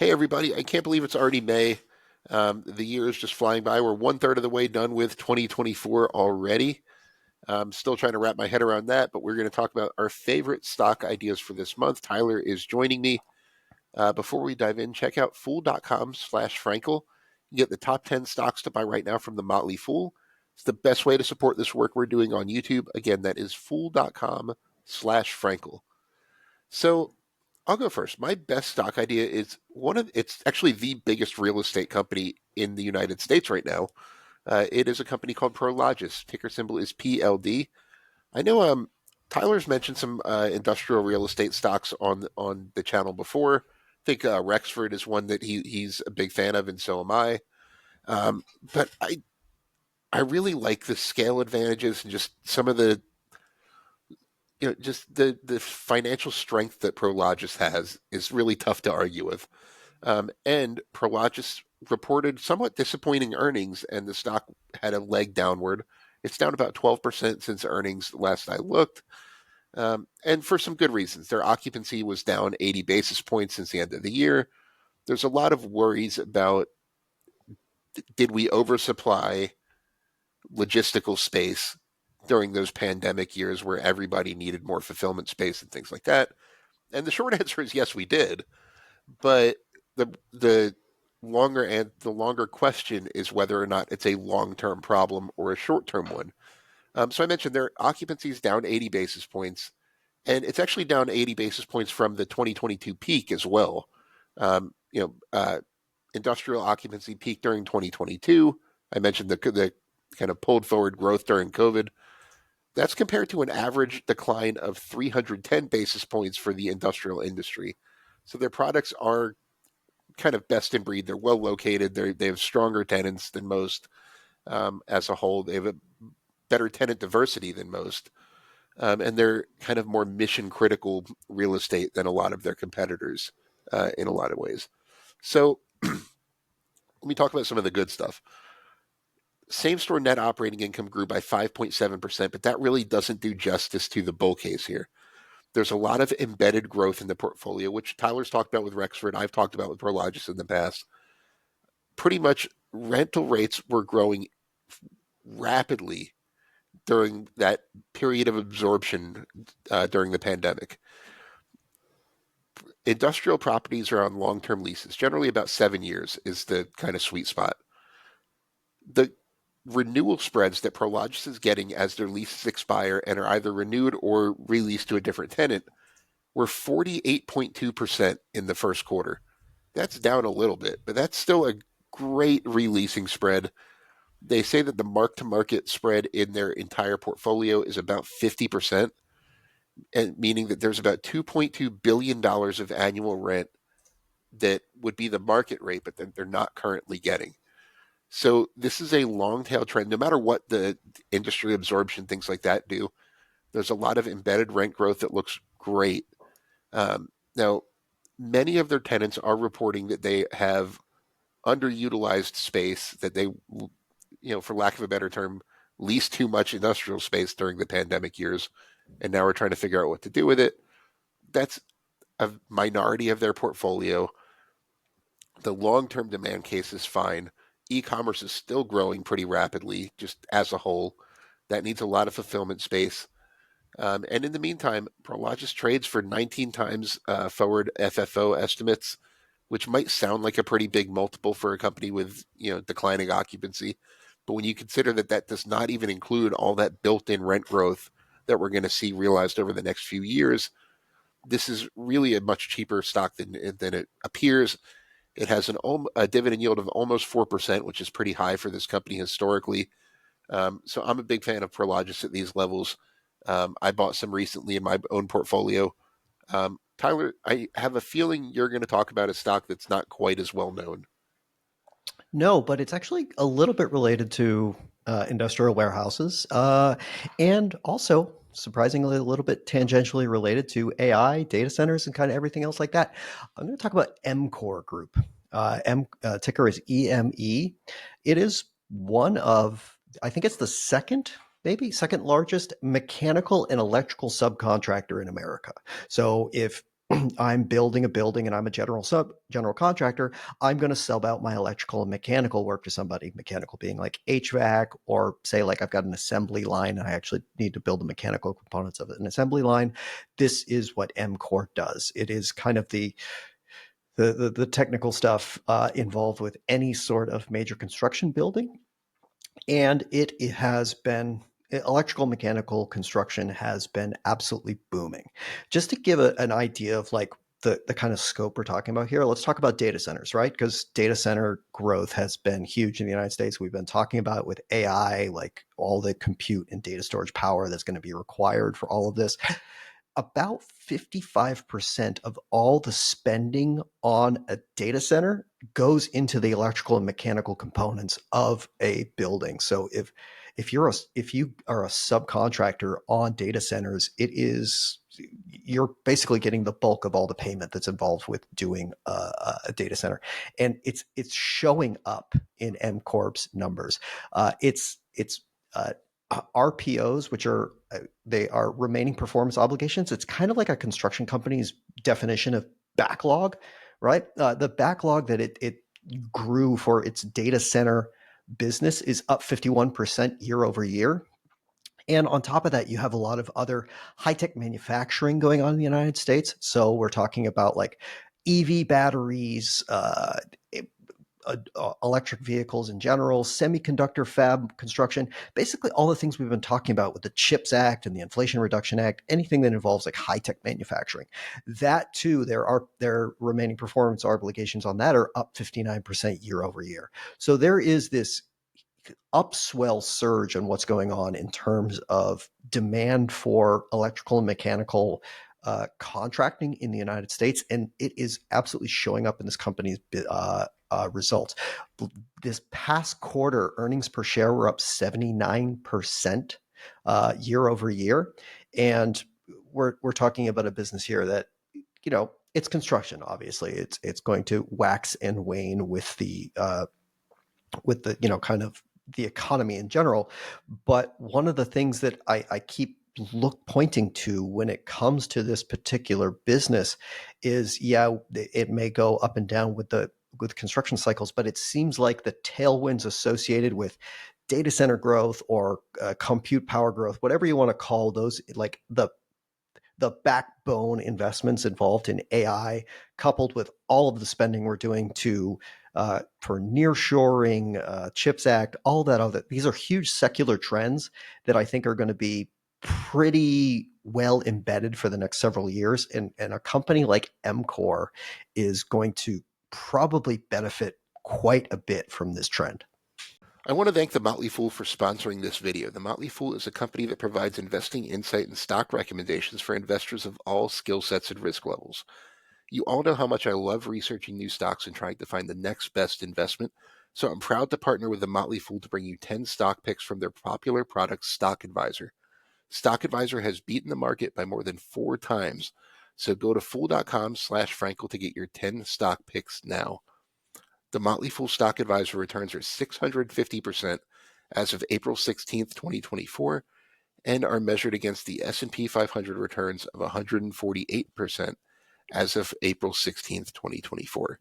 Hey, everybody. I can't believe it's already May. The year is just flying by. We're one third of the way done with 2024 already. I'm still trying to wrap my head around that, but we're going to talk about our favorite stock ideas for this month. Tyler is joining me. Before we dive in, check out fool.com/Frankel. You get the top 10 stocks to buy right now from the Motley Fool. It's the best way to support this work we're doing on YouTube. Again, that is fool.com/Frankel. So I'll go first. My best stock idea is it's actually the biggest real estate company in the United States right now. It is a company called Prologis. Ticker symbol is PLD. I know Tyler's mentioned some industrial real estate stocks on the channel before. I think Rexford is one that he's a big fan of, and so am I. But I really like the scale advantages and just some of the just the financial strength that Prologis has is really tough to argue with. And Prologis reported somewhat disappointing earnings, and the stock had a leg downward. It's down about 12% since earnings last I looked, and for some good reasons. Their occupancy was down 80 basis points since the end of the year. There's a lot of worries about, did we oversupply logistical space during those pandemic years where everybody needed more fulfillment space and things like that? And the short answer is yes, we did. But the longer question is whether or not it's a long-term problem or a short-term one. So I mentioned their occupancy is down 80 basis points, and it's actually down 80 basis points from the 2022 peak as well. Um, you know, Industrial occupancy peaked during 2022. I mentioned the kind of pulled forward growth during COVID. That's compared to an average decline of 310 basis points for the industrial industry. So their products are kind of best in breed. They're well located. They have stronger tenants than most as a whole. They have a better tenant diversity than most. And they're kind of more mission critical real estate than a lot of their competitors in a lot of ways. So let me talk about some of the good stuff. Same store net operating income grew by 5.7%, but that really doesn't do justice to the bull case here. There's a lot of embedded growth in the portfolio, which Tyler's talked about with Rexford. I've talked about with Prologis in the past. Pretty much rental rates were growing rapidly during that period of absorption during the pandemic. Industrial properties are on long-term leases. Generally about 7 years is the kind of sweet spot. The renewal spreads that Prologis is getting as their leases expire and are either renewed or released to a different tenant were 48.2% in the first quarter. That's down a little bit, but that's still a great releasing spread. They say that the mark-to-market spread in their entire portfolio is about 50%, and meaning that there's about $2.2 billion of annual rent that would be the market rate, but that they're not currently getting. So this is a long tail trend. No matter what the industry absorption, things like that do, there's a lot of embedded rent growth that looks great. Now, many of their tenants are reporting that they have underutilized space, that they, for lack of a better term, leased too much industrial space during the pandemic years, and now we're trying to figure out what to do with it. That's a minority of their portfolio. The long-term demand case is fine. E-commerce is still growing pretty rapidly, just as a whole. That needs a lot of fulfillment space. And in the meantime, Prologis trades for 19 times forward FFO estimates, which might sound like a pretty big multiple for a company with declining occupancy. But when you consider that that does not even include all that built-in rent growth that we're going to see realized over the next few years, this is really a much cheaper stock than it appears. It has a dividend yield of almost 4%, which is pretty high for this company historically. So I'm a big fan of Prologis at these levels. I bought some recently in my own portfolio. Tyler, I have a feeling you're going to talk about a stock that's not quite as well known. No, but it's actually a little bit related to industrial warehouses, and also surprisingly a little bit tangentially related to AI, data centers, and kind of everything else like that. I'm going to talk about EMCOR Group. Ticker is EME. It is one of, I think it's the second largest mechanical and electrical subcontractor in America. So if I'm building a building and I'm a general contractor, I'm going to sub out my electrical and mechanical work to somebody, mechanical being like HVAC, or say like I've got an assembly line and I actually need to build the mechanical components of an assembly line. This is what EMCOR does. It is kind of the technical stuff involved with any sort of major construction building. And it has been, electrical mechanical construction has been absolutely booming. Just to give an idea of like the kind of scope we're talking about here, let's talk about data centers, right? Because data center growth has been huge in the United States. We've been talking about it with AI, like all the compute and data storage power that's going to be required for all of this. About 55% of all the spending on a data center goes into the electrical and mechanical components of a building. So if you are a subcontractor on data centers, you're basically getting the bulk of all the payment that's involved with doing a data center, and it's showing up in EMCOR's numbers. It's RPOs, which are they are remaining performance obligations. It's kind of like a construction company's definition of backlog, right? The backlog that it grew for its data center business is up 51% year over year. And on top of that, you have a lot of other high tech manufacturing going on in the United States. So we're talking about like EV batteries, electric vehicles in general, semiconductor fab construction, basically all the things we've been talking about with the CHIPS Act and the Inflation Reduction Act, anything that involves like high-tech manufacturing. That too, their remaining performance obligations on that are up 59% year over year. So there is this upswell surge on what's going on in terms of demand for electrical and mechanical contracting in the United States, and it is absolutely showing up in this company's results. This past quarter, earnings per share were up 79% year over year, and we're talking about a business here that, it's construction. Obviously, it's going to wax and wane with the kind of the economy in general. But one of the things that I keep pointing to when it comes to this particular business is, yeah, it may go up and down with construction cycles, but it seems like the tailwinds associated with data center growth or compute power growth, whatever you want to call those, like the backbone investments involved in AI, coupled with all of the spending we're doing for nearshoring, CHIPS Act, all that other. These are huge secular trends that I think are going to be pretty well embedded for the next several years, and a company like EMCOR is going to probably benefit quite a bit from this trend. I want to thank The Motley Fool for sponsoring this video. The Motley Fool is a company that provides investing insight and stock recommendations for investors of all skill sets and risk levels. You all know how much I love researching new stocks and trying to find the next best investment, so I'm proud to partner with The Motley Fool to bring you 10 stock picks from their popular product, Stock Advisor. Stock Advisor has beaten the market by more than 4 times, so go to fool.com/Frankel to get your 10 stock picks now. The Motley Fool Stock Advisor returns are 650% as of April 16th, 2024, and are measured against the S&P 500 returns of 148% as of April 16th, 2024.